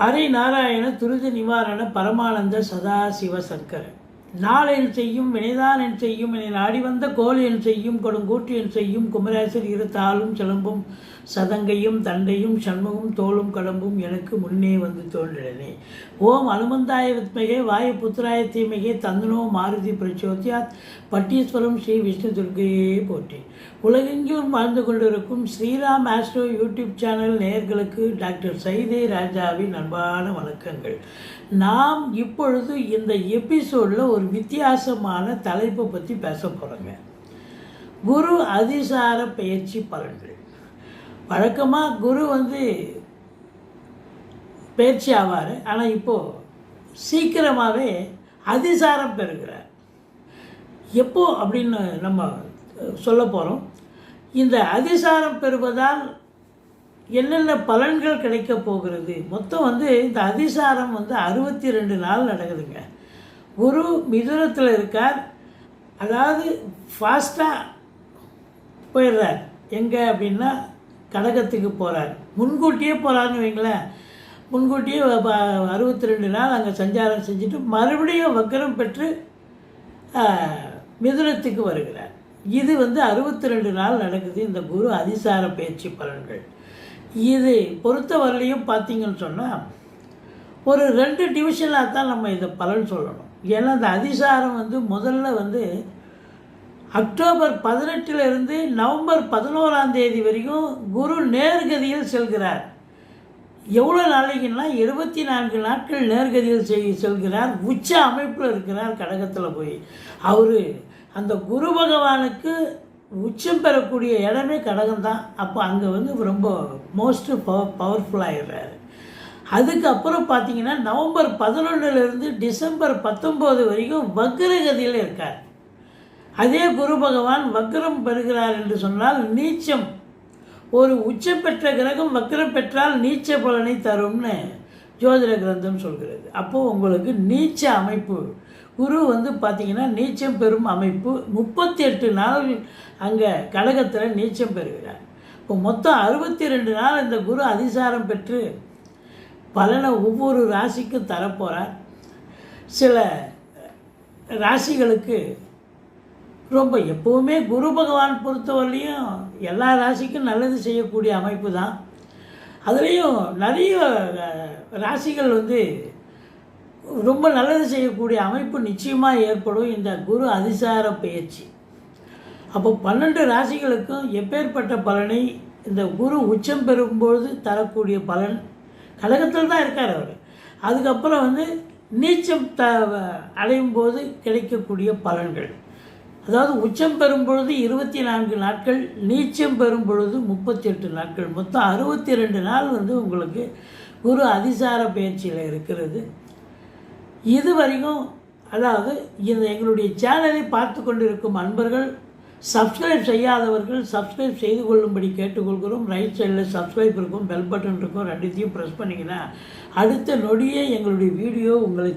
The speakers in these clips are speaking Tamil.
ஹரி நாராயண துரித நிவாரண பரமானந்த சதாசிவ சங்கர நாளென் செய்யும் வினைதான் என் செய்யும் என்னை நாடி வந்த கோல் என் செய்யும் கொடுங்கூட்டு என் செய்யும் குமரேசர் இரு தாளும் சிலம்பும் சதங்கையும் தண்டையும் சண்முகம் தோளும் கடம்பும் எனக்கு முன்னே வந்து தோன்றினே. ஓம் அனுமந்தாய வித்மகே வாயு புத்திராய தீமகே தந்தனோ மாருதி பிரச்சோத்யாத் பட்டீஸ்வரம் ஸ்ரீ விஷ்ணு துர்கையே போற்றி. உலகெங்கும் வாழ்ந்து கொண்டிருக்கும் ஸ்ரீராம் ஆஸ்ட்ரோ யூடியூப் சேனல் நேயர்களுக்கு டாக்டர் சைதே ராஜாவின் அன்பான வணக்கங்கள். நாம் இப்பொழுது இந்த எபிசோடில் ஒரு வித்தியாசமான தலைப்பை பற்றி பேச போகிறோங்க. குரு அதிசார பயிற்சி பலன்கள். வழக்கமாக குரு பயிற்சி ஆவார், ஆனால் இப்போது சீக்கிரமாகவே அதிசாரம் பெறுகிறார். எப்போ அப்படின்னு நம்ம சொல்ல போகிறோம். இந்த அதிசாரம் பெறுவதால் என்னென்ன பலன்கள் கிடைக்க போகிறது. மொத்தம் இந்த அதிசாரம் 62 நாள் நடக்குதுங்க. குரு மிதுனத்தில் இருக்கார், அதாவது ஃபாஸ்ட்டாக போயிடுறார். எங்கே அப்படின்னா கடகத்துக்கு போகிறார். முன்கூட்டியே போகிறாருன்னு வைங்களேன். முன்கூட்டியே 62 நாள் அங்கே சஞ்சாரம் செஞ்சுட்டு மறுபடியும் வக்கரம் பெற்று மிதுனத்துக்கு வருகிறார். இது 62 நாள் நடக்குது இந்த குரு அதிசார பயிற்சி பலன்கள். இது பொறுத்தவரையிலையும் பார்த்தீங்கன்னு சொன்னால் ஒரு 2 டிவிஷனாக தான் நம்ம இதை பலன் சொல்லணும். ஏன்னா இந்த அதிசாரம் முதல்ல அக்டோபர் 18 நவம்பர் 11 வரைக்கும் குரு நேர்கதியில் செல்கிறார். எவ்வளோ நாளைக்குன்னா 74 நாட்கள் நேர்கதியில் செல்கிறார். உச்ச அமைப்பில் இருக்கிறார் கடகத்தில் போய். அவர் அந்த குரு பகவானுக்கு உச்சம் பெறக்கூடிய இடமே கடகம் தான். அப்போ அங்கே ரொம்ப மோஸ்ட் பவர்ஃபுல்லாகிடுறாரு. அதுக்கப்புறம் பார்த்தீங்கன்னா நவம்பர் 11 டிசம்பர் 19 வரைக்கும் வக்ரகதியில் இருக்கார். அதே குரு பகவான் வக்ரம் பெறுகிறார் என்று சொன்னால் நீச்சம். ஒரு உச்சம் பெற்ற கிரகம் வக்ரம் பெற்றால் நீச்ச பலனை தரும்னு ஜோதிட கிரந்தம் சொல்கிறது. அப்போது உங்களுக்கு நீச்ச அமைப்பு குரு பார்த்தீங்கன்னா நீச்சம் பெறும் அமைப்பு 38 நாள் அங்கே கடகத்தில் நீச்சம் பெறுகிறார். இப்போ மொத்தம் 62 நாள் இந்த குரு அதிசாரம் பெற்று பலனை ஒவ்வொரு ராசிக்கும் தரப்போகிறார். சில ராசிகளுக்கு ரொம்ப எப்போவுமே குரு பகவான் பொறுத்தவரையிலையும் எல்லா ராசிக்கும் நல்லது செய்யக்கூடிய அமைப்பு தான். அதுலேயும் நிறைய ராசிகள் ரொம்ப நல்லது செய்யக்கூடிய அமைப்பு நிச்சயமாக ஏற்படும் இந்த குரு அதிசார பயிற்சி. அப்போ 12 ராசிகளுக்கும் எப்பேற்பட்ட பலனை இந்த குரு உச்சம் பெறும்போது தரக்கூடிய பலன். கடகத்தில் தான் இருக்கார் அவர். அதுக்கப்புறம் நீச்சம் அடையும் போது கிடைக்கக்கூடிய பலன்கள். அதாவது உச்சம் பெறும் பொழுது 24 நாட்கள், நீச்சம் பெறும் பொழுது 38 நாட்கள், மொத்தம் 62 நாள் உங்களுக்கு குரு அதிசார பயிற்சியில் இருக்கிறது. இது வரைக்கும் அதாவது எங்களுடைய சேனலை பார்த்து கொண்டிருக்கும் அன்பர்கள், சப்ஸ்கிரைப் செய்யாதவர்கள் சப்ஸ்கிரைப் செய்து கொள்ளும்படி கேட்டுக்கொள்கிறோம். ரைட் சைடில் சப்ஸ்கிரைப் இருக்கும், பெல் பட்டன் இருக்கும், ரெண்டுத்தையும் ப்ரெஸ் பண்ணிங்கன்னா அடுத்த நொடியே எங்களுடைய வீடியோ உங்களை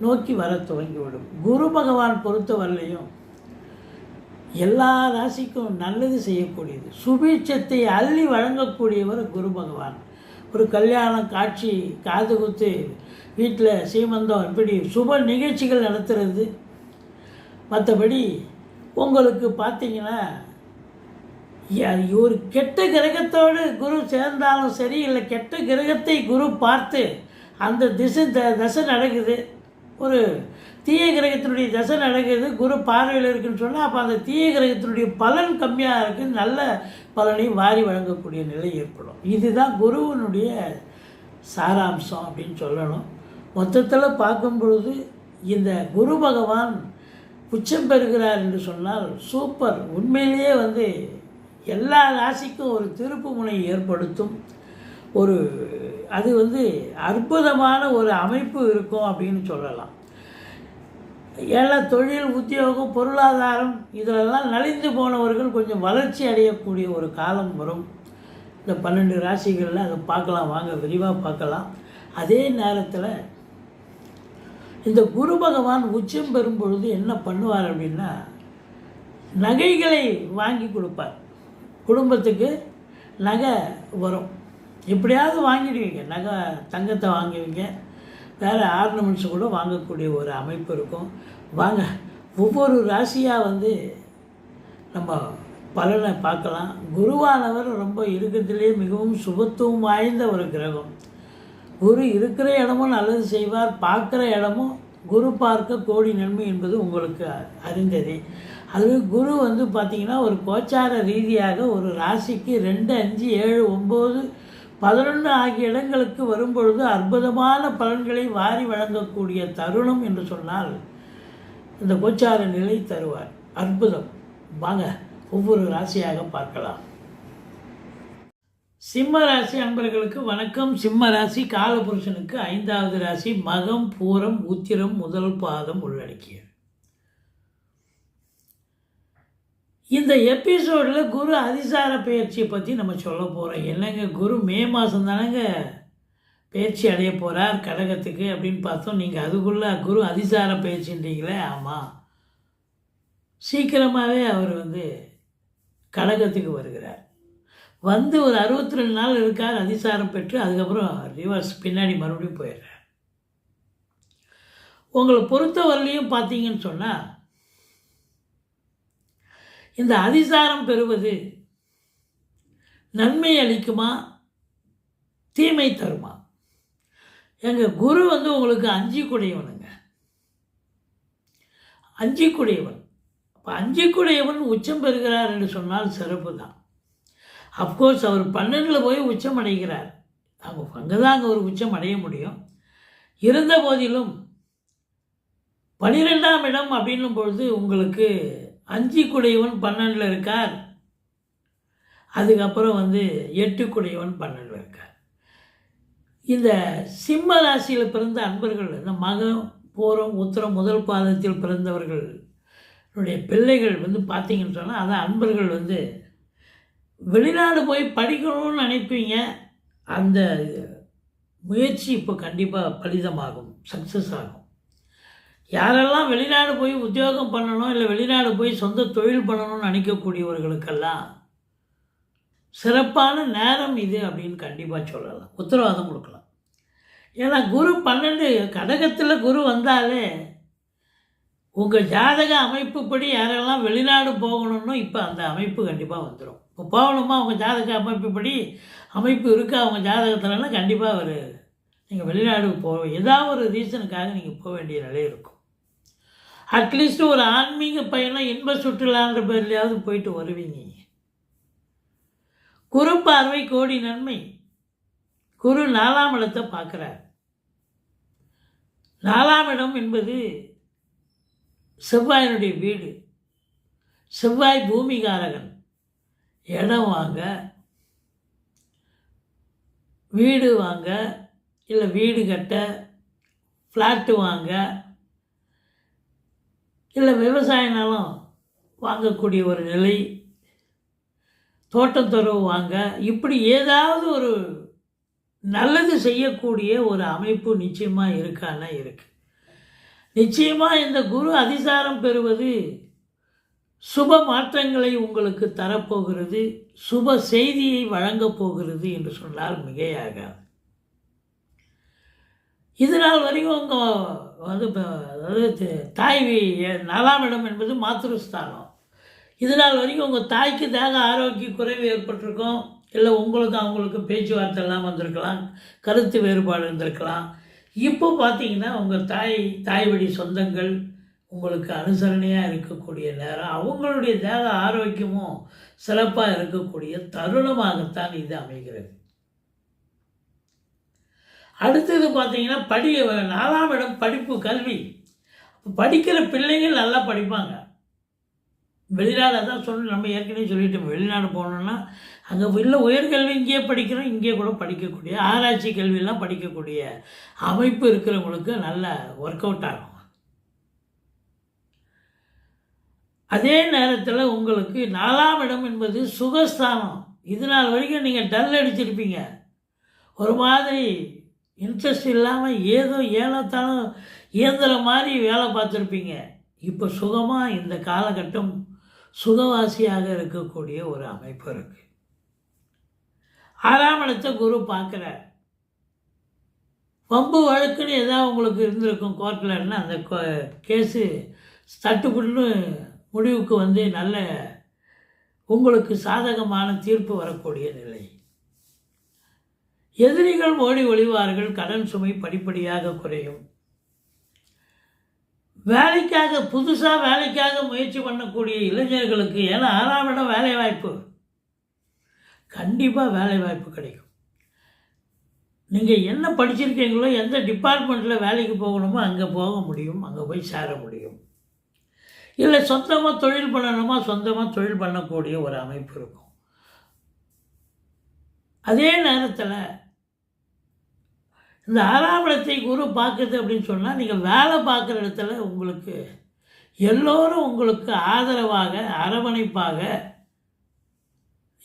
நோக்கி வர துவங்கிவிடும். குரு பகவான் பொறுத்தவரையிலையும் எல்லா ராசிக்கும் நல்லது செய்யக்கூடியது, சுபீட்சத்தை அள்ளி வழங்கக்கூடியவர் குரு பகவான். ஒரு கல்யாணம் காட்சி, காது குத்து, வீட்டில் சீமந்தம், இப்படி சுப நிகழ்ச்சிகள் நடத்துறது. மற்றபடி உங்களுக்கு பார்த்தீங்கன்னா ஒரு கெட்ட கிரகத்தோடு குரு சேர்ந்தாலும் சரி, இல்லை கெட்ட கிரகத்தை குரு பார்த்து அந்த தசை நடக்குது, ஒரு தீய கிரகத்தினுடைய தசை நடக்குது, குரு பார்வையில் இருக்குதுன்னு சொன்னால் அப்போ அந்த தீய கிரகத்தினுடைய பலன் கம்மியாக இருக்குது, நல்ல பலனை வாரி வழங்கக்கூடிய நிலை ஏற்படும். இதுதான் குருவினுடைய சாராம்சம் அப்படின்னு சொல்லணும். மொத்தத்தில் பார்க்கும் பொழுது இந்த குரு பகவான் உச்சம் பெறுகிறார் என்று சொன்னால் சூப்பர். உண்மையிலேயே எல்லா ராசிக்கும் ஒரு திருப்பு முனை ஏற்படுத்தும். அது அற்புதமான ஒரு அமைப்பு இருக்கும் அப்படின்னு சொல்லலாம். ஏன்னா தொழில், உத்தியோகம், பொருளாதாரம் இதிலெல்லாம் நலிந்து போனவர்கள் கொஞ்சம் வளர்ச்சி அடையக்கூடிய ஒரு காலம் வரும். இந்த 12 ராசிகளில் அதை பார்க்கலாம், வாங்க விரிவாக பார்க்கலாம். அதே நேரத்தில் இந்த குரு பகவான் உச்சம் பெறும் பொழுது என்ன பண்ணுவார் அப்படின்னா நகைகளை வாங்கி கொடுப்பார். குடும்பத்துக்கு நகை வரும். எப்படியாவது வாங்கிடுவீங்க. நகை தங்கத்தை வாங்குவீங்க, வேறு ஆர்னமெண்ட்ஸ் கூட வாங்கக்கூடிய ஒரு அமைப்பு இருக்கும். வாங்க, ஒவ்வொரு ராசியாக வந்து நம்ம பலனை பார்க்கலாம். குருவானவர் ரொம்ப இருக்கிறதுலே மிகவும் சுபத்துவம் வாய்ந்த ஒரு கிரகம். குரு இருக்கிற இடமும் நல்லது செய்வார், பார்க்குற இடமும் குரு பார்க்க கோடி நன்மை என்பது உங்களுக்கு அறிந்ததே. அது குரு வந்து பார்த்திங்கன்னா ஒரு கோச்சார ரீதியாக ஒரு ராசிக்கு 2, 5, 7, 9, 11 ஆகிய இடங்களுக்கு வரும்பொழுது அற்புதமான பலன்களை வாரி வழங்கக்கூடிய தருணம் என்று சொன்னால் இந்த கோச்சார நிலை தருவார். அற்புதம். வாங்க ஒவ்வொரு ராசியாக பார்க்கலாம். சிம்ம ராசி அன்பர்களுக்கு வணக்கம். சிம்ம ராசி காலபுருஷனுக்கு 5வது ராசி. மகம், பூரம், உத்திரம் முதல் பாதம் உள்ளடக்கியது. இந்த எபிசோடில் குரு அதிசார பயிற்சியை பற்றி நம்ம சொல்ல போகிறோம். என்னங்க, குரு மே மாதம் தானேங்க பயிற்சி அடைய போகிறார் கடகத்துக்கு அப்படின்னு பார்த்தோம். நீங்கள் அதுக்குள்ளே குரு அதிசார பயிற்சின்றீங்களே. ஆமாம், சீக்கிரமாகவே அவர் வந்து கடகத்துக்கு வருகிறார். வந்து ஒரு 62 நாள் இருக்கார், அதிசாரம் பெற்று. அதுக்கப்புறம் ரிவர்ஸ் பின்னாடி மறுபடியும் போயிடுறார். உங்களை பொறுத்தவரையிலையும் பார்த்தீங்கன்னு சொன்னால் இந்த அதிசாரம் பெறுவது நன்மை அளிக்குமா, தீமை தருமா? எங்கள் குரு வந்து உங்களுக்கு 5 குடையவனுங்க. 5 குடையவன். அப்போ 5 குடையவன் உச்சம் பெறுகிறார் என்று சொன்னால் சிறப்பு தான். அஃப்கோர்ஸ் அவர் 12ல் போய் உச்சம் அடைகிறார். அங்கே தான் அங்கே ஒரு உச்சம் அடைய முடியும். இருந்த போதிலும் 12ஆம் இடம் அப்படின்னும் பொழுது உங்களுக்கு 5 குடையவன் 12ல் இருக்கார். அதுக்கப்புறம் வந்து 8 குடையவன் 12ல் இருக்கார். இந்த சிம்ம ராசியில் பிறந்த அன்பர்கள், இந்த மகம், பூரம், உத்திரம் முதல் பாதத்தில் பிறந்தவர்களுடைய பிள்ளைகள் வந்து பார்த்தீங்கன்னு சொன்னால் அதான் அன்பர்கள் வந்து வெளிநாடு போய் படிக்கணும்னு நினைப்பீங்க. அந்த முயற்சி இப்போ கண்டிப்பாக பலிதமாகும், சக்ஸஸ் ஆகும். யாரெல்லாம் வெளிநாடு போய் உத்தியோகம் பண்ணணும், இல்லை வெளிநாடு போய் சொந்த தொழில் பண்ணணும்னு நினைக்கக்கூடியவர்களுக்கெல்லாம் சிறப்பான நேரம் இது அப்படின்னு கண்டிப்பாக சொல்லலாம், உத்தரவாதம் கொடுக்கலாம். ஏன்னா குரு 12 கடகத்தில் குரு வந்தாலே உங்கள் ஜாதக அமைப்புப்படி யாரெல்லாம் வெளிநாடு போகணும்னு இப்போ அந்த அமைப்பு கண்டிப்பாக வந்துடும். இப்போ போகணுமா உங்கள் ஜாதக அமைப்பு இருக்கா அவங்க ஜாதகத்திலன்னா கண்டிப்பாக நீங்கள் வெளிநாடு ஏதாவது ஒரு ரீசனுக்காக நீங்கள் போக வேண்டிய நிலை இருக்கும். அட்லீஸ்ட் ஒரு ஆன்மீக பயணம், இன்ப சுற்றுலான்ற பேர்லையாவது போயிட்டு வருவீங்க. குரு பார்வை கோடி நன்மை. குரு 4ஆம் இடத்தை பார்க்குறார். 4ஆம் இடம் என்பது செவ்வாயினுடைய வீடு. செவ்வாய் பூமிகாரகன். இடம் வாங்க, வீடு வாங்க, இல்லை வீடு கட்ட, ஃப்ளாட்டு வாங்க, இல்லை விவசாய நிலம் வாங்கக்கூடிய ஒரு நிலை, தோட்டம் துறவு வாங்க, இப்படி ஏதாவது ஒரு நல்லது செய்யக்கூடிய ஒரு அமைப்பு நிச்சயமாக இருக்கான்னா இருக்குது. நிச்சயமாக இந்த குரு அதிசாரம் பெறுவது சுப மாற்றங்களை உங்களுக்கு தரப்போகிறது, சுப செய்தியை வழங்கப் போகிறது என்று சொன்னால் மிகையாகாது. இதனால் வரைக்கும் உங்கள் வந்து அதாவது தாய் 4ஆம் இடம் என்பது மாத்திருஸ்தானம். இதனால் வரைக்கும் உங்கள் தாய்க்கு தேக ஆரோக்கிய குறைவு ஏற்பட்டிருக்கும், இல்லை உங்களுக்கு அவங்களுக்கு பேச்சுவார்த்தை எல்லாம் வந்திருக்கலாம், கருத்து வேறுபாடு இருந்திருக்கலாம். இப்போ பார்த்தீங்கன்னா உங்கள் தாய் வழி சொந்தங்கள் உங்களுக்கு அனுசரணையாக இருக்கக்கூடிய நேரம், அவங்களுடைய தேக ஆரோக்கியமும் சிறப்பாக இருக்கக்கூடிய தருணமாகத்தான் இது அமைகிறது. அடுத்தது பார்த்தீங்கன்னா 4ஆம் இடம் படிப்பு, கல்வி. படிக்கிற பிள்ளைகள் நல்லா படிப்பாங்க. வெளிநாடு அதான் நம்ம ஏற்கனவே சொல்லிட்டோம், வெளிநாடு போகணுன்னா அங்கே இல்லை உயர்கல்வி இங்கேயே படிக்கிறோம், இங்கேயே கூட படிக்கக்கூடிய ஆராய்ச்சி கல்வியெல்லாம் படிக்கக்கூடிய அமைப்பு இருக்கிறவங்களுக்கு நல்ல ஒர்க் அவுட் ஆகும். அதே நேரத்தில் உங்களுக்கு 4ஆம் இடம் என்பது சுகஸ்தானம். இது நாள் வரைக்கும் நீங்கள் டல் அடிச்சிருப்பீங்க, ஒரு மாதிரி இன்ட்ரெஸ்ட் இல்லாமல் ஏதோ ஏனத்தாலும் இயந்திர மாதிரி வேலை பார்த்துருப்பீங்க. இப்போ சுகமாக இந்த காலகட்டம் சுகவாசியாக இருக்கக்கூடிய ஒரு அமைப்பு இருக்குது. 6ஆம் இடத்தை குரு பார்க்குறார். வம்பு வழக்குன்னு ஏதாவது உங்களுக்கு இருந்திருக்கும் கோர்ட்டில்னா அந்த கேஸு தட்டுப்புட்டுன்னு முடிவுக்கு வந்து நல்ல உங்களுக்கு சாதகமான தீர்ப்பு வரக்கூடிய நிலை. எதிரிகள் ஓடி ஒளிவார்கள். கடன் சுமை படிப்படியாக குறையும். வேலைக்காக புதுசாக வேலைக்காக முயற்சி பண்ணக்கூடிய இளைஞர்களுக்கு, ஏன்னா 6ஆம் இடம் வேலை வாய்ப்பு, கண்டிப்பாக வேலை வாய்ப்பு கிடைக்கும். நீங்கள் என்ன படிச்சிருக்கீங்களோ, எந்த டிபார்ட்மெண்ட்டில் வேலைக்கு போகணுமோ அங்கே போக முடியும், அங்கே போய் சேர முடியும். இல்லை சொந்தமாக தொழில் பண்ணணுமா, சொந்தமாக தொழில் பண்ணக்கூடிய ஒரு அமைப்பு இருக்கும். அதே நேரத்தில் இந்த 6ஆம் இடத்தை குரு பார்க்குது அப்படின்னு சொன்னால், நீங்கள் வேலை பார்க்குற இடத்துல உங்களுக்கு எல்லோரும் உங்களுக்கு ஆதரவாக அரவணைப்பாக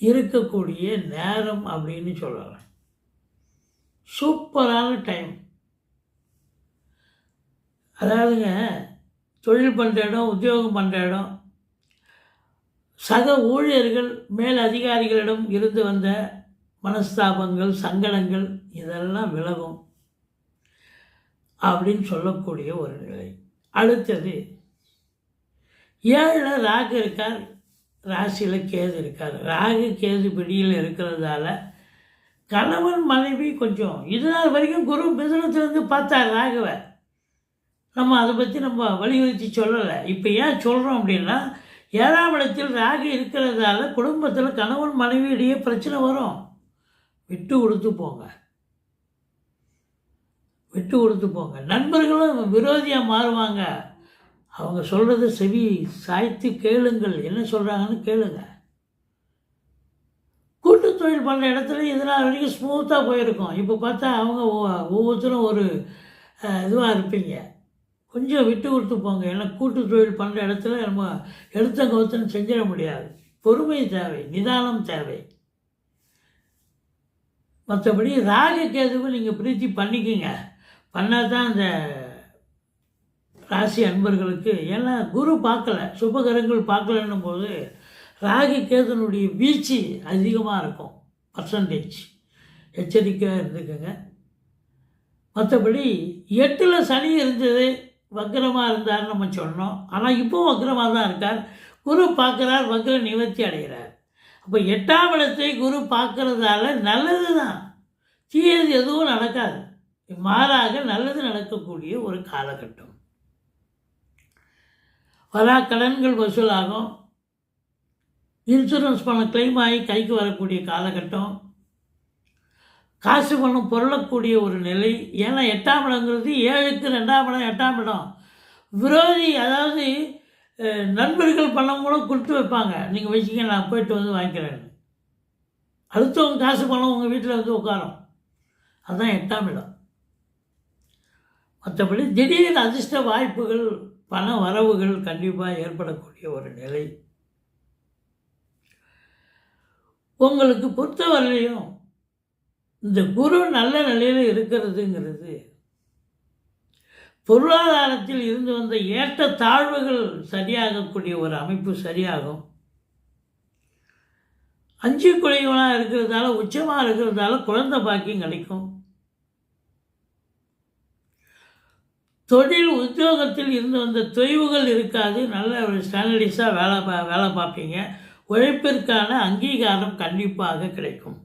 இருக்கக்கூடிய நேரம் அப்படின்னு சொல்லலாம். சூப்பரான டைம். அதாவதுங்க, தொழில் பண்ணுற இடம், உத்தியோகம் பண்ணுற இடம், சக ஊழியர்கள் மேல் அதிகாரிகளிடம் இருந்து வந்த மனஸ்தாபங்கள், சங்கடங்கள் இதெல்லாம் விலகும் அப்படின்னு சொல்லக்கூடிய ஒரு நிலை. அடுத்தது 7ல் ராகு இருக்கார், ராசியில் கேது இருக்கார். ராகு கேது பிடியில் இருக்கிறதால கணவன் மனைவி கொஞ்சம் இது நாள் வரைக்கும் குரு மிதுனத்திலேருந்து பார்த்தார் ராகுவை. நம்ம அதை பற்றி நம்ம வலியுறுத்தி சொல்லலை. இப்போ ஏன் சொல்கிறோம் அப்படின்னா, 7ஆம் இடத்தில் ராகு இருக்கிறதால குடும்பத்தில் கணவன் மனைவியிடையே பிரச்சனை வரும். விட்டு கொடுத்து போங்க, விட்டு கொடுத்து போங்க. நண்பர்களும் விரோதியாக மாறுவாங்க. அவங்க சொல்கிறத செவி சாய்த்து கேளுங்கள், என்ன சொல்கிறாங்கன்னு கேளுங்க. கூட்டு தொழில் பண்ணுற இடத்துல இதனால் வரைக்கும் ஸ்மூத்தாக போயிருக்கோம். இப்போ பார்த்தா அவங்க ஒவ்வொருத்தரும் ஒரு இதுவாக இருப்பீங்க. கொஞ்சம் விட்டு கொடுத்து போங்க. ஏன்னா கூட்டு தொழில் பண்ணுற இடத்துல நம்ம எடுத்த கவுத்தன்னு செஞ்சிட முடியாது. பொறுமை தேவை, நிதானம் தேவை. மற்றபடி ராகு கேதுவும் நீங்கள் பிரீத்தி பண்ணிக்கங்க. பண்ணால் தான் அந்த ராசி அன்பர்களுக்கு, ஏன்னா குரு பார்க்கல, சுபகரங்கள் பார்க்கலன்னும் போது ராகு கேதுனுடைய வீழ்ச்சி அதிகமாக இருக்கும். பர்சன்டேஜ் எச்சரிக்கையாக இருந்துக்குங்க. மற்றபடி 8ல் சனி இருந்தது, வக்ரமாக இருந்தார்னு நம்ம சொன்னோம். ஆனால் இப்போவும் வக்ரமாக தான் இருக்கார். குரு பார்க்குறார், வக்ர நிவர்த்தி அடைகிறார். அப்போ 8ஆம் இடத்தை குரு பார்க்கறதால நல்லது தான், தீயது எதுவும் நடக்காது. மாறாக நல்லது நடக்கக்கூடிய ஒரு காலகட்டம். வரா கடன்கள் வசூலாகும். இன்சூரன்ஸ் பணம் கிளைம் ஆகி கைக்கு வரக்கூடிய காலகட்டம். காசு பணம் பொருளக்கூடிய ஒரு நிலை. ஏன்னா 8ஆம் இடங்கிறது 7க்கு 2ஆம் இடம், 8ஆம் இடம். விரோதி, அதாவது நண்பர்கள் பணம் கூட கொடுத்து வைப்பாங்க. நீங்கள் வச்சுக்க, நான் போய்ட்டு வந்து வாங்கிக்கிறேன்னு. அடுத்தவங்க காசு பணம் உங்கள் வீட்டில் வந்து உட்காரும். அதுதான் 8ஆம் இடம். மற்றபடி திடீர் அதிர்ஷ்ட வாய்ப்புகள், பண வரவுகள் கண்டிப்பாக ஏற்படக்கூடிய ஒரு நிலை. உங்களுக்கு பொறுத்தவரையிலையும் இந்த குரு நல்ல நிலையில் இருக்கிறதுங்கிறது பொருளாதாரத்தில் இருந்து வந்த ஏற்ற தாழ்வுகள் சரியாகக்கூடிய ஒரு அமைப்பு சரியாகும். 5 குறைவனாக இருக்கிறதால, உச்சமாக இருக்கிறதால குழந்தை பாக்கியம் கிடைக்கும். தொழில் உத்தியோகத்தில் இருந்து வந்த தொய்வுகள் இருக்காது. நல்ல ஒரு ஸ்டாண்டர்டைஸாக வேலை பார்ப்பீங்க. உழைப்பிற்கான அங்கீகாரம் கண்டிப்பாக கிடைக்கும்.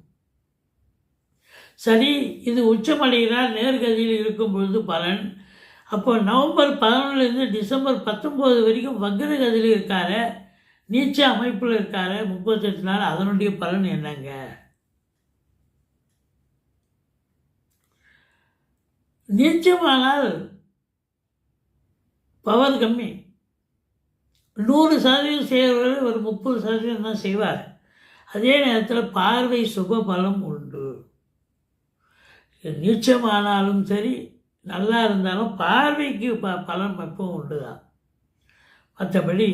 சரி, இது உச்சமடைகிறார், நேர்கதியில் இருக்கும் பொழுது பலன். அப்போ நவம்பர் 11லேருந்து டிசம்பர் 19 வரைக்கும் வக்ரகதியில் இருக்கார், நீச்ச அமைப்பில் இருக்கார், 38 நாள். அதனுடைய பலன் என்னங்க? நீச்சமானால் பவர் கம்மி. 100% செய்கிறவர்கள் ஒரு 30% தான் செய்வார். அதே நேரத்தில் பார்வை சுப பலம் உண்டு. நீச்சமானாலும் சரி, நல்லா இருந்தாலும் பார்வைக்கு பலன் எப்பவும் உண்டு தான். மற்றபடி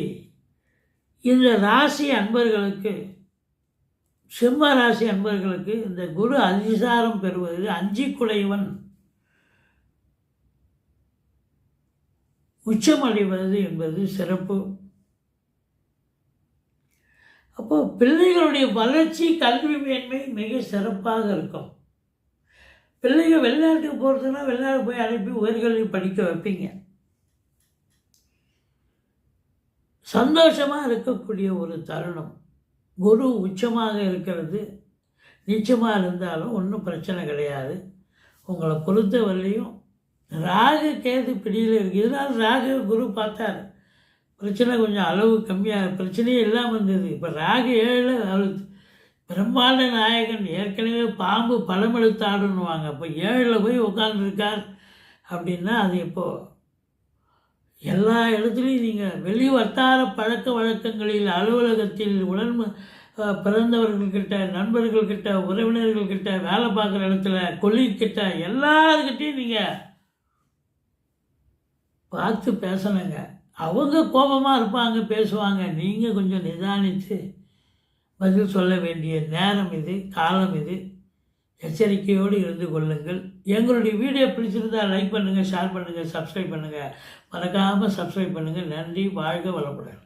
இந்த ராசி அன்பர்களுக்கு, சிம்ம ராசி அன்பர்களுக்கு இந்த குரு அதிசாரம் பெறுவது, 5 குடைவன் உச்சமடைவது என்பது சிறப்பு. அப்போது பிள்ளைகளுடைய வளர்ச்சி கல்வி மேன்மை மிக சிறப்பாக இருக்கும். பிள்ளைகள் வெளிநாட்டுக்கு போகிறதுனா வெளிநாடு போய் அனுப்பி உயர்கல்வி படிக்க வைப்பீங்க. சந்தோஷமாக இருக்கக்கூடிய ஒரு தருணம். குரு உச்சமாக இருக்கிறது. நீச்சமாக இருந்தாலும் ஒன்றும் பிரச்சனை கிடையாது. உங்களை பொறுத்தவரையிலையும் ராகு கேது பிடியில் இருக்குது. இதனால் ராகு குரு பார்த்தார், பிரச்சனை கொஞ்சம் அளவு கம்மியாக, பிரச்சனையே இல்லாமல் இருந்தது. இப்போ ராகு 7 பிரம்மாண்ட நாயகன், ஏற்கனவே பாம்பு பழமெடுத்தாடுன்னுவாங்க. இப்போ 7 போய் உட்காந்துருக்கார் அப்படின்னா அது இப்போது எல்லா இடத்துலையும் நீங்கள் வெளி வட்டார பழக்க வழக்கங்களில், அலுவலகத்தில், உடன் பிறந்தவர்கள்கிட்ட, நண்பர்கள்கிட்ட, உறவினர்கள்கிட்ட, வேலை பார்க்குற இடத்துல, கொல்லிக்கிட்ட, எல்லாருக்கிட்டையும் நீங்கள் பார்த்து பேசணுங்க. அவங்க கோபமாக இருப்பாங்க, பேசுவாங்க. நீங்கள் கொஞ்சம் நிதானித்து பதில் சொல்ல வேண்டிய நேரம் இது, காலம் இது. எச்சரிக்கையோடு இருந்து கொள்ளுங்கள். எங்களுடைய வீடியோ பிடிச்சிருந்தால் லைக் பண்ணுங்கள், ஷேர் பண்ணுங்கள், சப்ஸ்கிரைப் பண்ணுங்கள். மறக்காமல் சப்ஸ்கிரைப் பண்ணுங்கள். நன்றி. வாழ்க வளமுடன்.